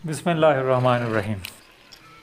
बिस्मिल्लाहिर्रहमानिर्रहीम।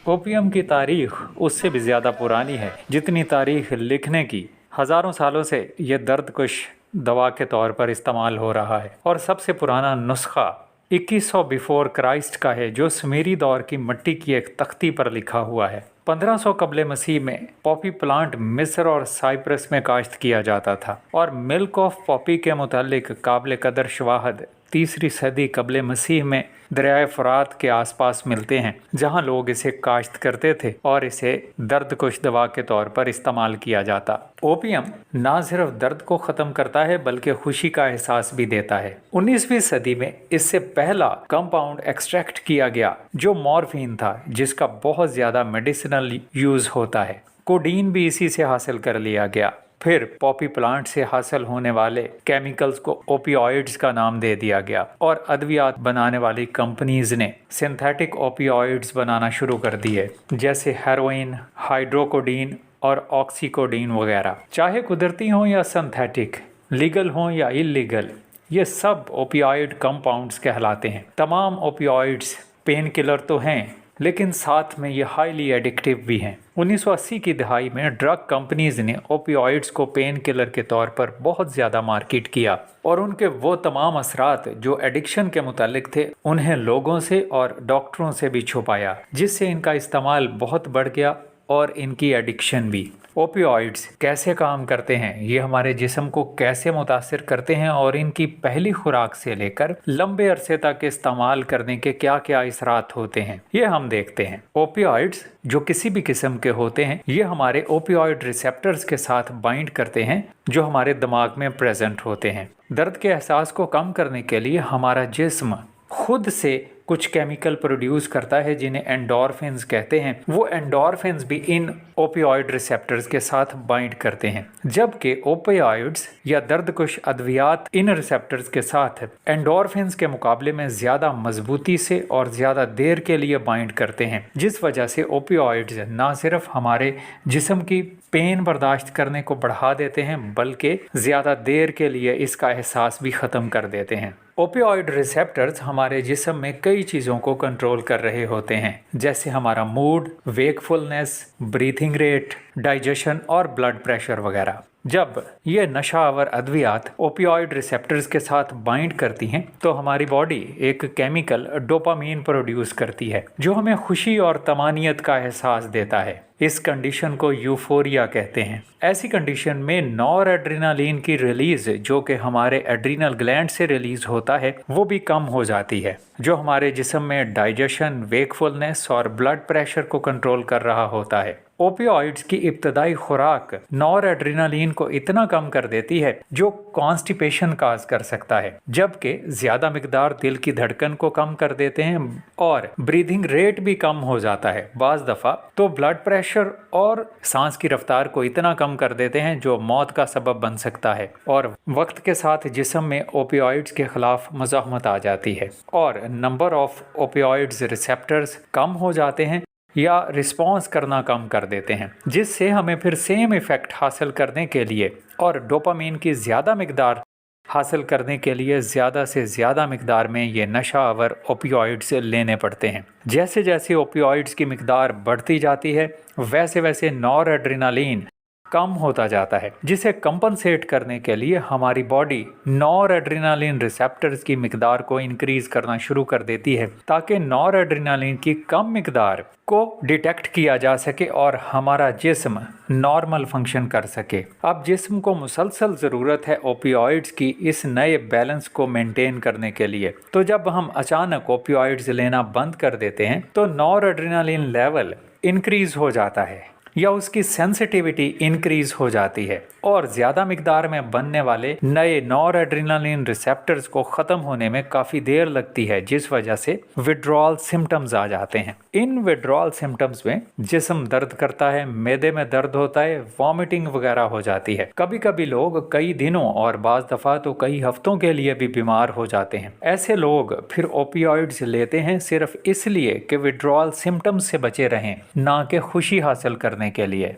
ओपीएम की तारीख उससे भी ज़्यादा पुरानी है जितनी तारीख लिखने की। हज़ारों सालों से ये दर्दकश दवा के तौर पर इस्तेमाल हो रहा है और सबसे पुराना नुस्खा 2100 बिफोर क्राइस्ट का है, जो सुमेरी दौर की मिट्टी की एक तख्ती पर लिखा हुआ है। 1500 कबले मसीह में पॉपी प्लांट मिस्र और साइप्रस में काश्त किया जाता था और मिल्क ऑफ पॉपी के मुतालिक काबिल कदर शवाहद 3री सदी कबले मसीह में दरियाए फरात के आसपास मिलते हैं, जहां लोग इसे काश्त करते थे और इसे दर्दकुश दवा के तौर पर इस्तेमाल किया जाता। ओपियम ना सिर्फ दर्द को ख़त्म करता है बल्कि खुशी का एहसास भी देता है। 19वीं सदी में इससे पहला कंपाउंड एक्सट्रैक्ट किया गया जो मॉर्फिन था, जिसका बहुत ज़्यादा मेडिसिनल यूज़ होता है। कोडीन भी इसी से हासिल कर लिया गया। फिर पॉपी प्लांट से हासिल होने वाले केमिकल्स को ओपियोइड्स का नाम दे दिया गया और अद्वियात बनाने वाली कंपनीज ने सिंथेटिक ओपियोइड्स बनाना शुरू कर दिए, जैसे हेरोइन, हाइड्रोकोडीन और ऑक्सीकोडीन वगैरह। चाहे कुदरती हों या सिंथेटिक, लीगल हों या इलीगल, ये सब ओपियोइड कंपाउंड्स कहलाते हैं। तमाम ओपियोइड्स पेन किलर तो हैं, लेकिन साथ में ये हाईली एडिक्टिव भी हैं। 1980 की दहाई में ड्रग कंपनीज ने ओपियोइड्स को पेन किलर के तौर पर बहुत ज़्यादा मार्केट किया और उनके वो तमाम असरात जो एडिक्शन के मुतालिक थे उन्हें लोगों से और डॉक्टरों से भी छुपाया, जिससे इनका इस्तेमाल बहुत बढ़ गया और इनकी एडिक्शन भी। ओपियोइड्स कैसे काम करते हैं, ये हमारे जिस्म को कैसे मुतासिर करते हैं और इनकी पहली खुराक से लेकर लंबे अरसे तक इस्तेमाल करने के क्या क्या असरात होते हैं, ये हम देखते हैं। ओपियोइड्स जो किसी भी किस्म के होते हैं, ये हमारे ओपियोइड रिसेप्टर्स के साथ बाइंड करते हैं जो हमारे दिमाग में प्रेजेंट होते हैं। दर्द के एहसास को कम करने के लिए हमारा जिस्म खुद से कुछ केमिकल प्रोड्यूस करता है जिन्हें एंडोर्फिन्स कहते हैं। वो एंडोर्फिन्स भी इन ओपियोइड रिसेप्टर्स के साथ बाइंड करते हैं, जबकि ओपियोइड्स या दर्दकुश अद्वियात इन रिसेप्टर्स के साथ एंडोर्फिन्स के मुकाबले में ज़्यादा मजबूती से और ज़्यादा देर के लिए बाइंड करते हैं, जिस वजह से ओपियोइड्स ना सिर्फ हमारे जिस्म की पेन बर्दाश्त करने को बढ़ा देते हैं बल्कि ज़्यादा देर के लिए इसका एहसास भी ख़त्म कर देते हैं। ओपियोइड रिसेप्टर्स हमारे जिस्म में कई चीज़ों को कंट्रोल कर रहे होते हैं, जैसे हमारा mood, wakefulness, breathing rate, digestion और ब्लड प्रेशर वगैरह। जब ये नशावर अद्वियात ओपियोइड रिसेप्टर्स के साथ बाइंड करती हैं तो हमारी बॉडी एक केमिकल डोपामीन प्रोड्यूस करती है जो हमें खुशी और तमानियत का एहसास देता है। इस कंडीशन को यूफोरिया कहते हैं। ऐसी कंडीशन में नॉर एड्रेनालिन की रिलीज, जो कि हमारे एड्रीनल ग्लैंड से रिलीज होता है, वो भी कम हो जाती है, जो हमारे जिस्म में डाइजेशन, वेकफुलनेस और ब्लड प्रेशर को कंट्रोल कर रहा होता है। ओपियोइड्स की इब्तदाई खुराक नॉर एड्रेनालिन को इतना कम कर देती है जो कॉन्स्टिपेशन काज कर सकता है, जबकि ज़्यादा मिकदार दिल की धड़कन को कम कर देते हैं और ब्रीदिंग रेट भी कम हो जाता है। बाज़ दफ़ा तो ब्लड प्रेशर और सांस की रफ्तार को इतना कम कर देते हैं जो मौत का सबब बन सकता है। और वक्त के साथ जिस्म में ओपियोइड्स के खिलाफ मुज़ाहमत आ जाती है और नंबर ऑफ ओपियोइड्स रिसेप्टर्स कम हो जाते हैं या रिस्पॉन्स करना कम कर देते हैं, जिससे हमें फिर सेम इफ़ेक्ट हासिल करने के लिए और डोपामीन की ज़्यादा मिकदार हासिल करने के लिए ज़्यादा से ज़्यादा मिकदार में ये नशावर ओपियोइड्स लेने पड़ते हैं। जैसे जैसे ओपियोइड्स की मिकदार बढ़ती जाती है वैसे वैसे नॉर एड्रेनालिन कम होता जाता है, जिसे कंपनसेट करने के लिए हमारी बॉडी नॉर एड्रेनालिन रिसेप्टर्स की मिकदार को इंक्रीज करना शुरू कर देती है ताकि नॉर एड्रेनालिन की कम मिकदार को डिटेक्ट किया जा सके और हमारा जिस्म नॉर्मल फंक्शन कर सके। अब जिस्म को मुसलसल ज़रूरत है ओपियोइड्स की इस नए बैलेंस को मेंटेन करने के लिए। तो जब हम अचानक ओपियोइड्स लेना बंद कर देते हैं तो नॉर एड्रेनालिन लेवल इंक्रीज हो जाता है या उसकी सेंसिटिविटी इंक्रीज हो जाती है और ज़्यादा मिकदार में बनने वाले नए नॉर एड्रेनालिन रिसेप्टर्स को ख़त्म होने में काफ़ी देर लगती है, जिस वजह से विड्रॉल सिम्टम्स आ जाते हैं। इन विड्रॉल सिम्टम्स में जिस्म दर्द करता है, मैदे में दर्द होता है, वॉमिटिंग वगैरह हो जाती है। कभी कभी लोग कई दिनों और बाज़ दफ़ा तो कई हफ्तों के लिए भी बीमार हो जाते हैं। ऐसे लोग फिर ओपियोइड्स लेते हैं सिर्फ इसलिए कि विड्रॉल सिम्टम्स से बचे रहें, ना कि खुशी हासिल करने के लिए।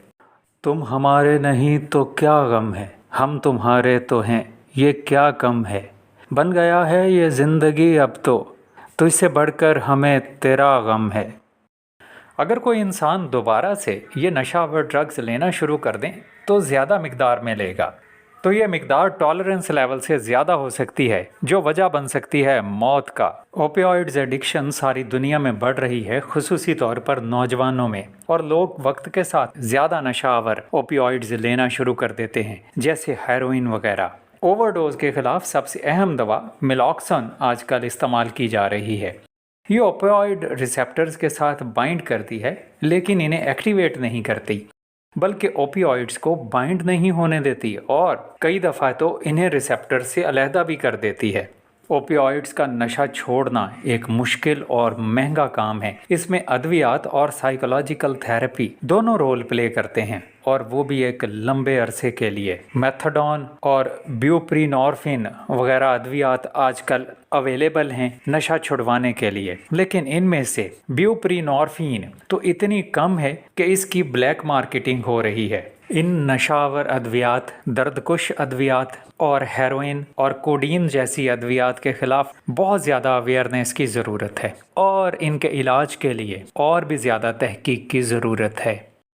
तुम हमारे नहीं तो क्या गम है, हम तुम्हारे तो हैं, ये क्या कम है। बन गया है ये ज़िंदगी अब तो, तो इससे बढ़कर हमें तेरा गम है। अगर कोई इंसान दोबारा से ये नशावर ड्रग्स लेना शुरू कर दें तो ज़्यादा मिकदार में लेगा, तो ये मिकदार टॉलरेंस लेवल से ज़्यादा हो सकती है, जो वजह बन सकती है मौत का। ओपियोइड्स एडिक्शन सारी दुनिया में बढ़ रही है, खुसूसी तौर पर नौजवानों में, और लोग वक्त के साथ ज़्यादा नशावर ओपियोइड्स लेना शुरू कर देते हैं, जैसे हेरोइन वगैरह। ओवरडोज के खिलाफ सबसे अहम दवा मिलॉक्सन आजकल इस्तेमाल की जा रही है। ये ओपियोइड रिसेप्टर्स के साथ बाइंड करती है, लेकिन इन्हें एक्टिवेट नहीं करती, बल्कि ओपियोइड्स को बाइंड नहीं होने देती, और कई दफ़ा तो इन्हें रिसेप्टर से अलहदा भी कर देती है। ओपियोइड्स का नशा छोड़ना एक मुश्किल और महंगा काम है। इसमें अद्वियात और साइकोलॉजिकल थेरेपी दोनों रोल प्ले करते हैं, और वो भी एक लंबे अरसे के लिए। मेथाडोन और ब्यूप्रीनॉर्फिन वगैरह अद्वियात आजकल अवेलेबल हैं नशा छुड़वाने के लिए, लेकिन इनमें से ब्यूप्रीनॉर्फिन तो इतनी कम है कि इसकी ब्लैक मार्केटिंग हो रही है। इन नशावर अद्वियात, दर्दकुश अद्वियात और हेरोइन और कोडीन जैसी अद्वियात के खिलाफ बहुत ज़्यादा अवेयरनेस की ज़रूरत है, और इनके इलाज के लिए और भी ज़्यादा तहकीक की ज़रूरत है।